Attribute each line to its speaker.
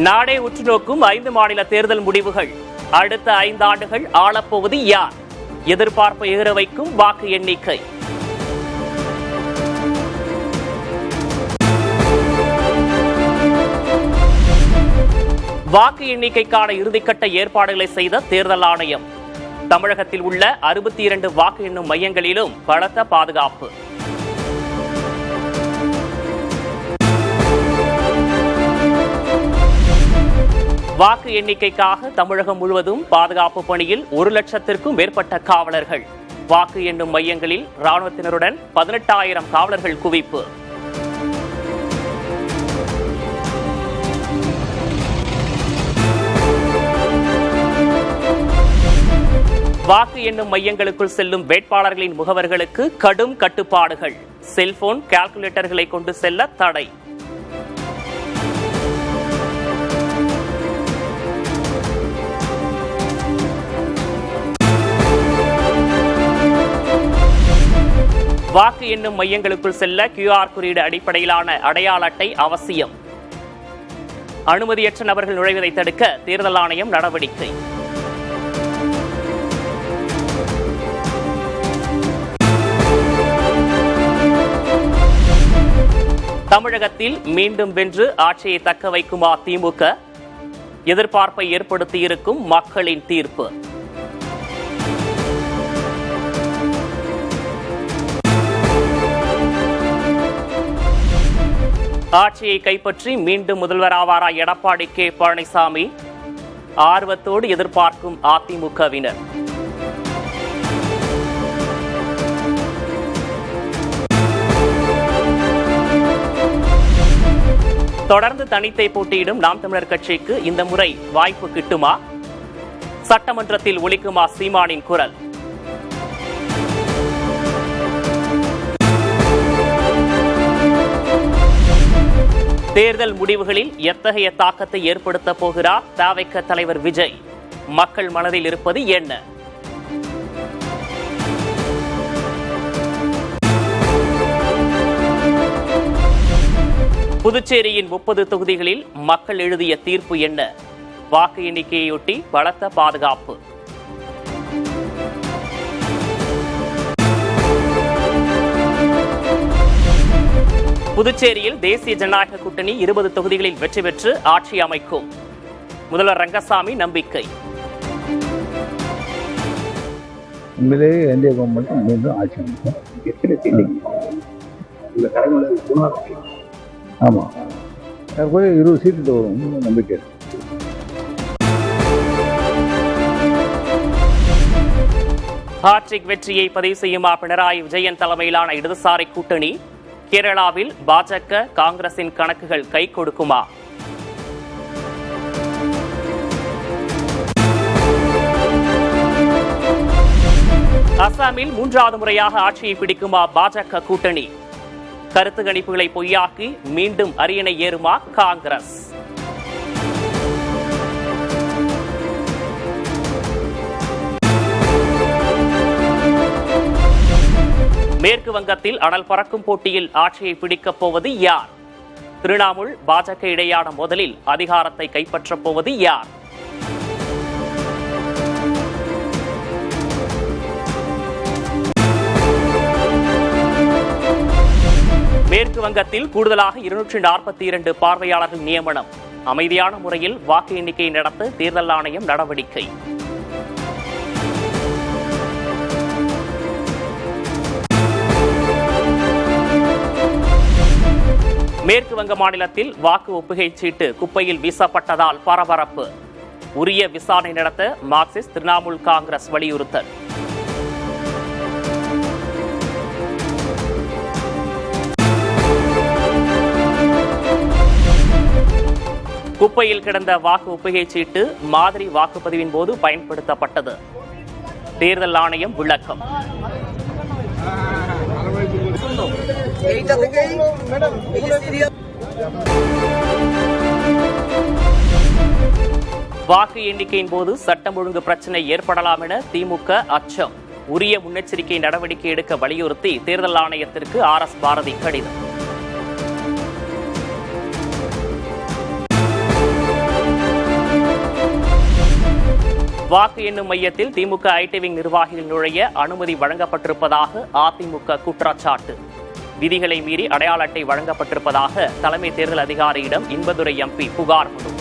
Speaker 1: நாடே உற்றுநோக்கும் 5 மாநில தேர்தல் முடிவுகள். அடுத்த 5 ஆண்டுகள் ஆளப்போவது யார்? எதிர்பார்ப்பை ஏற வைக்கும் வாக்கு எண்ணிக்கை. வாக்கு எண்ணிக்கைக்கான இறுதிக்கட்ட ஏற்பாடுகளை செய்த தேர்தல் ஆணையம். தமிழகத்தில் உள்ள 62 வாக்கு எண்ணும் மையங்களிலும் பலத்த பாதுகாப்பு. வாக்கு எண்ணிக்கைக்காக தமிழகம் முழுவதும் பாதுகாப்பு பணியில் 1 லட்சத்திற்கும் மேற்பட்ட காவலர்கள். வாக்கு எண்ணும் மையங்களில் ராணுவத்தினருடன் 18,000 காவலர்கள் குவிப்பு. வாக்கு எண்ணும் மையங்களுக்குள் செல்லும் வேட்பாளர்களின் முகவர்களுக்கு கடும் கட்டுப்பாடுகள். செல்போன், கால்குலேட்டர்களை கொண்டு செல்ல தடை. வாக்கு எண்ணும் மையங்களுக்குள் செல்ல QR குறியீடு அடிப்படையிலான அடையாள அட்டை அவசியம். அனுமதியற்ற நபர்கள் நுழைவதை தடுக்க தேர்தல் ஆணையம் நடவடிக்கை. தமிழகத்தில் மீண்டும் வென்று ஆட்சியை தக்க வைக்குமா திமுக? எதிர்பார்ப்பை ஏற்படுத்தியிருக்கும் மக்களின் தீர்ப்பு. ஆட்சியை கைப்பற்றி மீண்டும் முதல்வராவாரா எடப்பாடி கே பழனிசாமி? ஆர்வத்தோடு எதிர்பார்க்கும் அதிமுகவினர். தொடர்ந்து தனித்தை போட்டியிடும் நாம் தமிழர் கட்சிக்கு இந்த முறை வாய்ப்பு கிட்டுமா? சட்டமன்றத்தில் ஒலிக்குமா சீமானின் குரல்? தேர்தல் முடிவுகளில் எத்தகைய தாக்கத்தை ஏற்படுத்த போகிறார் தவிக தலைவர் விஜய்? மக்கள் மனதில் இருப்பது என்ன? புதுச்சேரியின் 30 தொகுதிகளில் மக்கள் எழுதிய தீர்ப்பு என்ன? வாக்கு எண்ணிக்கையொட்டி பலத்த பாதுகாப்பு. புதுச்சேரியில் தேசிய ஜனநாயக கூட்டணி 20 தொகுதிகளில் வெற்றி பெற்று ஆட்சி அமைக்கும். முதல்வர் ரங்கசாமி நம்பிக்கை.
Speaker 2: உண்மையிலேயே என்டிஏ கவர்மெண்ட் மீண்டும் ஆட்சி அமைக்கும். ஆமாம், போய் 20 சீட்டு வரும் நம்பிக்கை.
Speaker 1: ஹாட்ரிக் வெற்றியை பதிவு செய்யுமா பினராயி விஜயன் தலைமையிலான இடதுசாரி கூட்டணி? கேரளாவில் பாஜக காங்கிரசின் கணக்குகள் கை கொடுக்குமா? அசாமில் 3வது முறையாக ஆட்சியை பிடிக்குமா பாஜக கூட்டணி? கருத்து கணிப்புகளை பொய்யாக்கி மீண்டும் அரியணை ஏறுமா காங்கிரஸ்? மேற்கு வங்கத்தில் அனல் பறக்கும் போட்டியில் ஆட்சியை பிடிக்கப் போவது யார்? திரிணாமுல் பாஜக இடையான மோதலில் அதிகாரத்தை கைப்பற்றப் போவது யார்? மேற்கு வங்கத்தில் கூடுதலாக 242 பார்வையாளர்கள் நியமனம். அமைதியான முறையில் வாக்கு எண்ணிக்கை நடத்த தேர்தல் ஆணையம் நடவடிக்கை. மேற்கு வங்க மாநிலத்தில் வாக்கு ஒப்புகை சீட்டு குப்பையில் வீசப்பட்டதால் பரபரப்பு. உரிய விசாரணை நடத்த மார்க்சிஸ்ட், திரிணாமுல் காங்கிரஸ் வலியுறுத்தல். குப்பையில் கிடந்த வாக்கு ஒப்புகை சீட்டு மாதிரி வாக்குப்பதிவின் போது பயன்படுத்தப்பட்டது. தேர்தல் ஆணையம் விளக்கம். வாக்கு எண்ணிக்கையின் போது சட்டம் ஒழுங்கு பிரச்சனை ஏற்படலாம் என திமுக அச்சம். உரிய முன்னெச்சரிக்கை நடவடிக்கை எடுக்க வலியுறுத்தி தேர்தல் ஆணையத்திற்கு RS பாரதி கடிதம். வாக்கு எண்ணும் மையத்தில் திமுக ஐடி விங் நிர்வாகிகள் நுழைய அனுமதி வழங்கப்பட்டிருப்பதாக அதிமுக குற்றச்சாட்டு. விதிகளை மீறி அடையாள அட்டை வழங்கப்பட்டிருப்பதாக தலைமை தேர்தல் அதிகாரியிடம் இன்பதுரை எம்பி புகார் மனு.